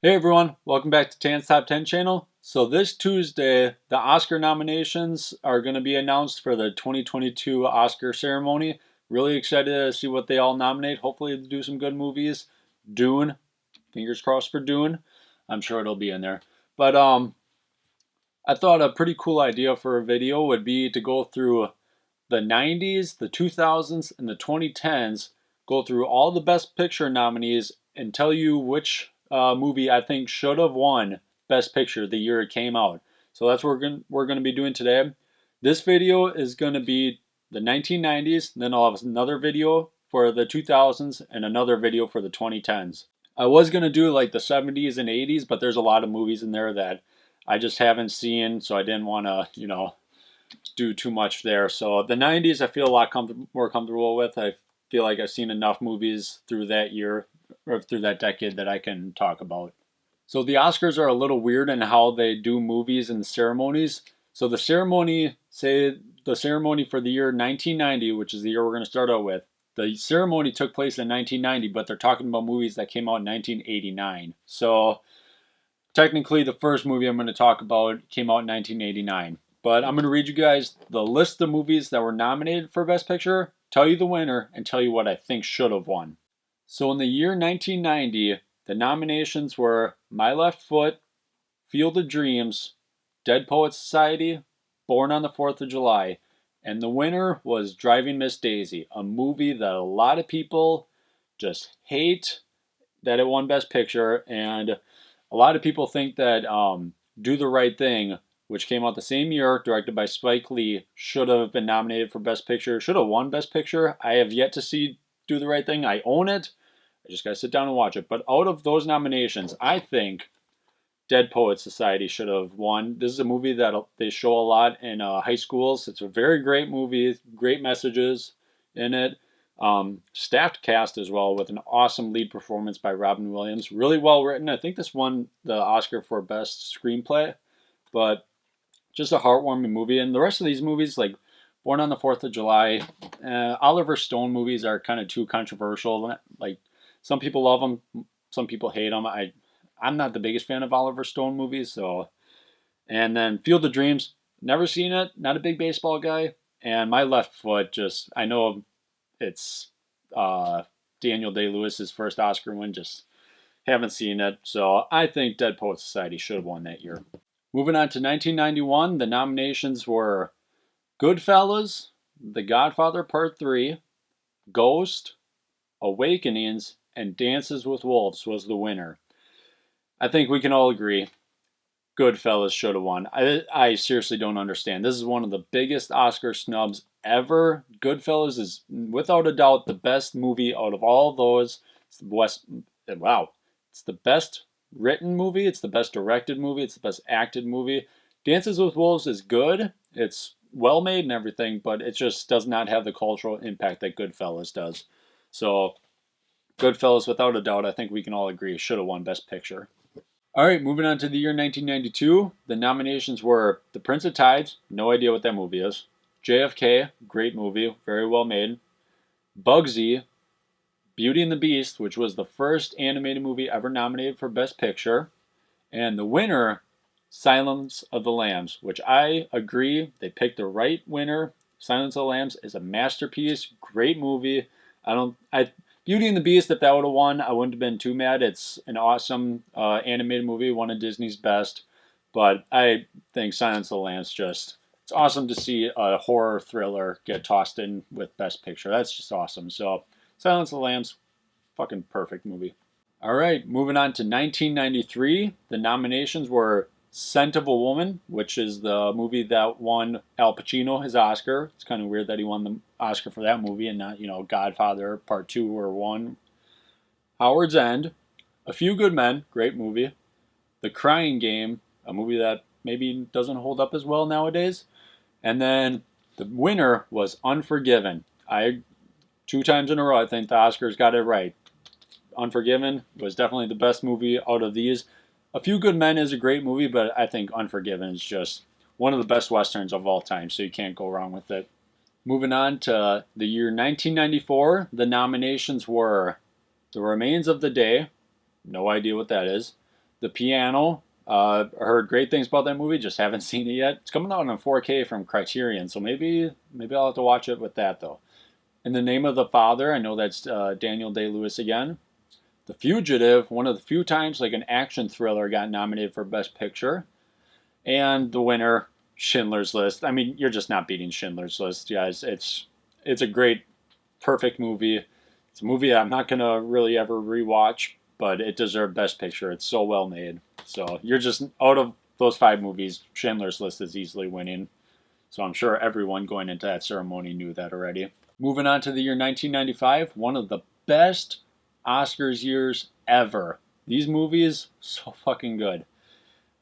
Hey everyone, welcome back to Tan's Top 10 channel. So this Tuesday, the Oscar nominations are going to be announced for the 2022 Oscar ceremony. Really excited to see what they all nominate. Hopefully they do some good movies. Dune, fingers crossed for Dune. I'm sure it'll be in there. But I thought a pretty cool idea for a video would be to go through the 90s, the 2000s, and the 2010s, go through all the Best Picture nominees and tell you which movie I think should have won Best Picture the year it came out. So that's what we're gonna be doing today. This video is gonna be the 1990s, then I'll have another video for the 2000s and another video for the 2010s. I was gonna do like the 70s and 80s, but there's a lot of movies in there that I just haven't seen, so I didn't want to, do too much there. So the 90s, I feel a lot more comfortable with. I feel like I've seen enough movies through that year or through that decade that I can talk about. So the Oscars are a little weird in how they do movies and ceremonies. So the ceremony, say the ceremony for the year 1990, which is the year we're going to start out with, the ceremony took place in 1990, but they're talking about movies that came out in 1989. So technically, the first movie I'm going to talk about came out in 1989. But I'm going to read you guys the list of movies that were nominated for Best Picture, tell you the winner, and tell you what I think should have won. So in the year 1990, the nominations were My Left Foot, Field of Dreams, Dead Poets Society, Born on the 4th of July, and the winner was Driving Miss Daisy, a movie that a lot of people just hate that it won Best Picture, and a lot of people think that Do the Right Thing, which came out the same year, directed by Spike Lee, should have been nominated for Best Picture, should have won Best Picture. I have yet to see Do the Right Thing. I own it. I just gotta sit down and watch it. But out of those nominations, I think Dead Poets Society should have won. This is a movie that they show a lot in high schools. It's a very great movie, great messages in it. Stacked cast as well with an awesome lead performance by Robin Williams. Really well written. I think this won the Oscar for Best Screenplay, but just a heartwarming movie. And the rest of these movies, like Born on the 4th of July, Oliver Stone movies are kind of too controversial. Like some people love them, some people hate them. I'm not the biggest fan of Oliver Stone movies, so. And then Field of Dreams, never seen it. Not a big baseball guy. And My Left Foot, just I know it's Daniel Day-Lewis's first Oscar win. Just haven't seen it, so I think Dead Poets Society should have won that year. Moving on to 1991, the nominations were Goodfellas, The Godfather Part 3, Ghost, Awakenings, and Dances with Wolves was the winner. I think we can all agree Goodfellas should have won. I seriously don't understand. This is one of the biggest Oscar snubs ever. Goodfellas is without a doubt the best movie out of all of those. It's the best, wow. It's the best written movie. It's the best directed movie. It's the best acted movie. Dances with Wolves is good. It's well made and everything, but it just does not have the cultural impact that Goodfellas does. So Goodfellas, without a doubt, I think we can all agree, should have won Best Picture. All right, moving on to the year 1992. The nominations were The Prince of Tides, no idea what that movie is. JFK, great movie, very well made. Bugsy, Beauty and the Beast, which was the first animated movie ever nominated for Best Picture. And the winner, Silence of the Lambs, which I agree, they picked the right winner. Silence of the Lambs is a masterpiece, great movie. Beauty and the Beast, if that would have won, I wouldn't have been too mad. It's an awesome animated movie, one of Disney's best. But I think Silence of the Lambs it's awesome to see a horror thriller get tossed in with Best Picture. That's just awesome. So Silence of the Lambs, fucking perfect movie. All right, moving on to 1993. The nominations were Scent of a Woman, which is the movie that won Al Pacino his Oscar. It's kind of weird that he won the Oscar for that movie and not, Godfather Part 2 or 1. Howard's End, A Few Good Men, great movie. The Crying Game, a movie that maybe doesn't hold up as well nowadays. And then the winner was Unforgiven. 2 times in a row, I think the Oscars got it right. Unforgiven was definitely the best movie out of these. A Few Good Men is a great movie, but I think Unforgiven is just one of the best westerns of all time, so you can't go wrong with it. Moving on to the year 1994, the nominations were The Remains of the Day, no idea what that is, The Piano. I heard great things about that movie. Just haven't seen it yet. It's coming out in 4K from Criterion, so maybe I'll have to watch it with that though. In the Name of the Father, I know that's Daniel Day-Lewis again. The Fugitive, one of the few times like an action thriller got nominated for Best Picture. And the winner, Schindler's List. I mean, you're just not beating Schindler's List, guys. It's a great, perfect movie. It's a movie I'm not gonna really ever rewatch, but it deserved Best Picture. It's so well made. So you're just out of those 5 movies, Schindler's List is easily winning. So I'm sure everyone going into that ceremony knew that already. Moving on to the year 1995, one of the best Oscars years ever. These movies, so fucking good.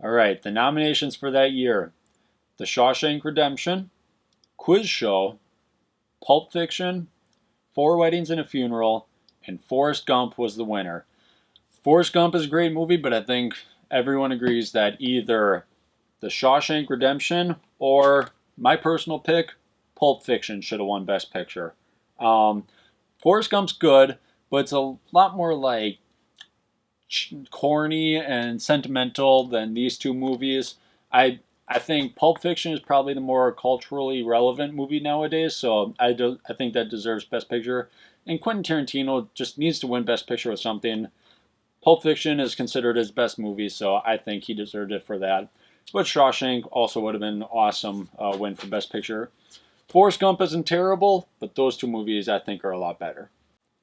All right, the nominations for that year: The Shawshank Redemption, Quiz Show, Pulp Fiction, Four Weddings and a Funeral, and Forrest Gump was the winner. Forrest Gump is a great movie, but I think everyone agrees that either The Shawshank Redemption or my personal pick, Pulp Fiction, should have won Best Picture. Forrest Gump's good, but it's a lot more like corny and sentimental than these two movies. I think Pulp Fiction is probably the more culturally relevant movie nowadays, so I think that deserves Best Picture. And Quentin Tarantino just needs to win Best Picture with something. Pulp Fiction is considered his best movie, so I think he deserved it for that. But Shawshank also would have been an awesome win for Best Picture. Forrest Gump isn't terrible, but those two movies I think are a lot better.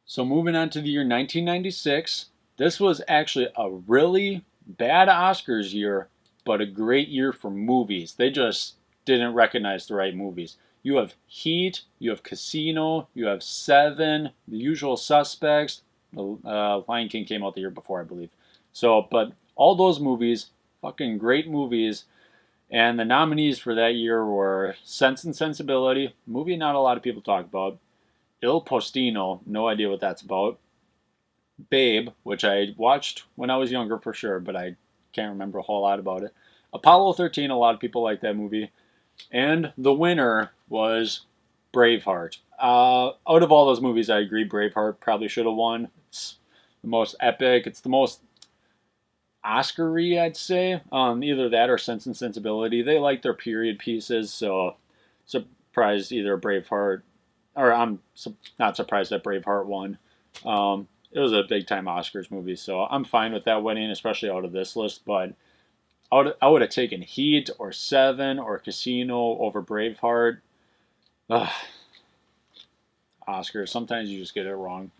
So moving on to the year 1996, this was actually a really bad Oscars year, but a great year for movies. They just didn't recognize the right movies. You have Heat, you have Casino, you have Seven, The Usual Suspects. Lion King came out the year before, I believe. So, but all those movies, fucking great movies. And the nominees for that year were Sense and Sensibility, movie not a lot of people talk about. Il Postino, no idea what that's about. Babe, which I watched when I was younger for sure, but I can't remember a whole lot about it. Apollo 13, a lot of people like that movie. And the winner was Braveheart. Out of all those movies, I agree Braveheart probably should have won. It's the most epic. It's the most Oscar-y, I'd say. Either that or Sense and Sensibility. They like their period pieces, so surprised either Braveheart, or I'm not surprised that Braveheart won. It was a big-time Oscars movie, so I'm fine with that winning, especially out of this list, but I would have taken Heat or Seven or Casino over Braveheart. Ugh. Oscars, sometimes you just get it wrong.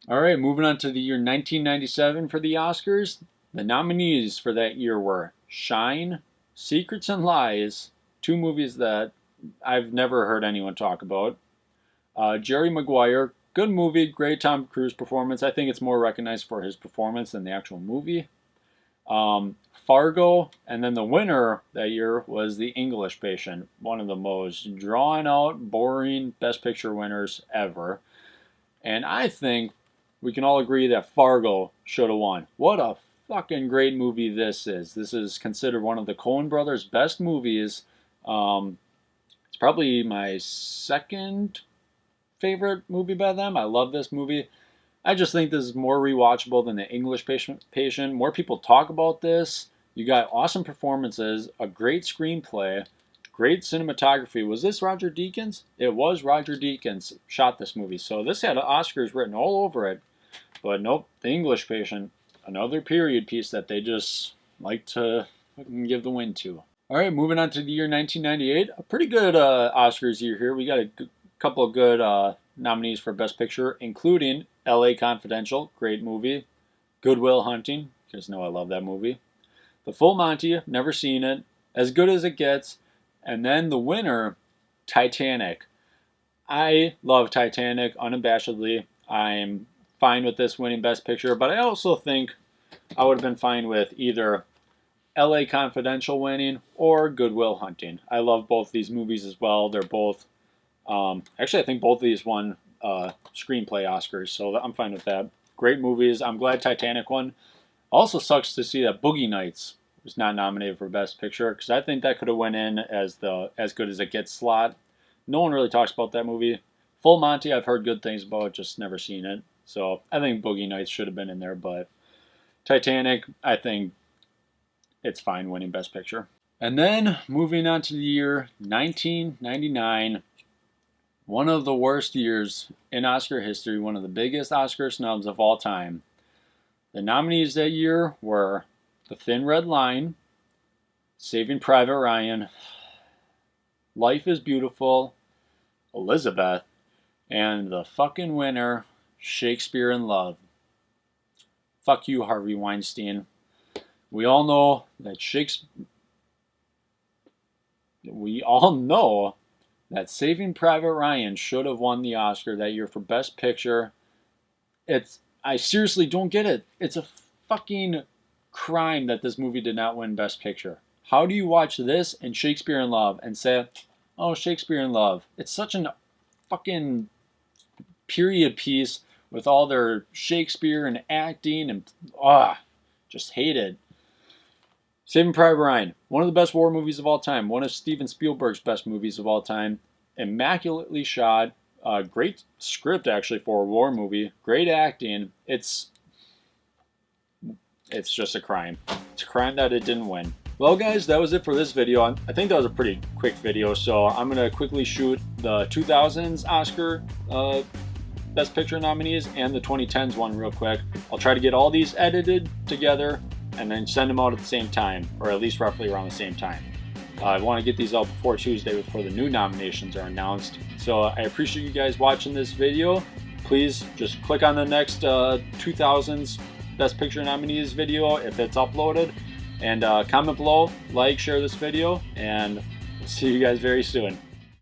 All right, moving on to the year 1997 for the Oscars. The nominees for that year were Shine, Secrets and Lies, two movies that I've never heard anyone talk about. Jerry Maguire, good movie, great Tom Cruise performance. I think it's more recognized for his performance than the actual movie. Fargo, and then the winner that year was The English Patient, one of the most drawn out, boring Best Picture winners ever. And I think we can all agree that Fargo should have won. What a fucking great movie this is. This is considered one of the Coen brothers' best movies. It's probably my second favorite movie by them. I love this movie. I just think this is more rewatchable than The English Patient. More people talk about this. You got awesome performances, a great screenplay, great cinematography. Was this Roger Deakins? It was Roger Deakins shot this movie. So this had Oscars written all over it. But nope, The English Patient, another period piece that they just like to give the win to. All right, moving on to the year 1998. A pretty good Oscars year here. We got a couple of good nominees for Best Picture, including L.A. Confidential, great movie. Good Will Hunting, you guys know I love that movie. The Full Monty, never seen it. As Good as It Gets. And then the winner, Titanic. I love Titanic unabashedly. I'm fine with this winning Best Picture, but I also think I would have been fine with either L.A. Confidential winning or Good Will Hunting. I love both these movies as well. They're both, actually I think both of these won screenplay Oscars, so I'm fine with that. Great movies. I'm glad Titanic won. Also sucks to see that Boogie Nights was not nominated for Best Picture, because I think that could have went in as the As Good as It Gets slot. No one really talks about that movie. Full Monty, I've heard good things about, just never seen it. So I think Boogie Nights should have been in there, but Titanic, I think it's fine winning Best Picture. And then moving on to the year 1999, one of the worst years in Oscar history, one of the biggest Oscar snubs of all time. The nominees that year were The Thin Red Line, Saving Private Ryan, Life is Beautiful, Elizabeth, and the fucking winner, Shakespeare in Love. Fuck you, Harvey Weinstein. We all know that Saving Private Ryan should have won the Oscar that year for Best Picture. I seriously don't get it. It's a fucking crime that this movie did not win Best Picture. How do you watch this and Shakespeare in Love and say, oh, Shakespeare in Love? It's such an fucking period piece with all their Shakespeare and acting and just hate it. Saving Private Ryan, one of the best war movies of all time, one of Steven Spielberg's best movies of all time, immaculately shot, great script actually for a war movie, great acting. It's just a crime. It's a crime that it didn't win. Well guys, that was it for this video. I think that was a pretty quick video, so I'm going to quickly shoot the 2000s Oscar Best Picture nominees and the 2010s one real quick. I'll try to get all these edited together and then send them out at the same time, or at least roughly around the same time. I want to get these out before Tuesday, before the new nominations are announced. So I appreciate you guys watching this video. Please just click on the next 2000s Best Picture nominees video if it's uploaded. And comment below, like, share this video, and we'll see you guys very soon.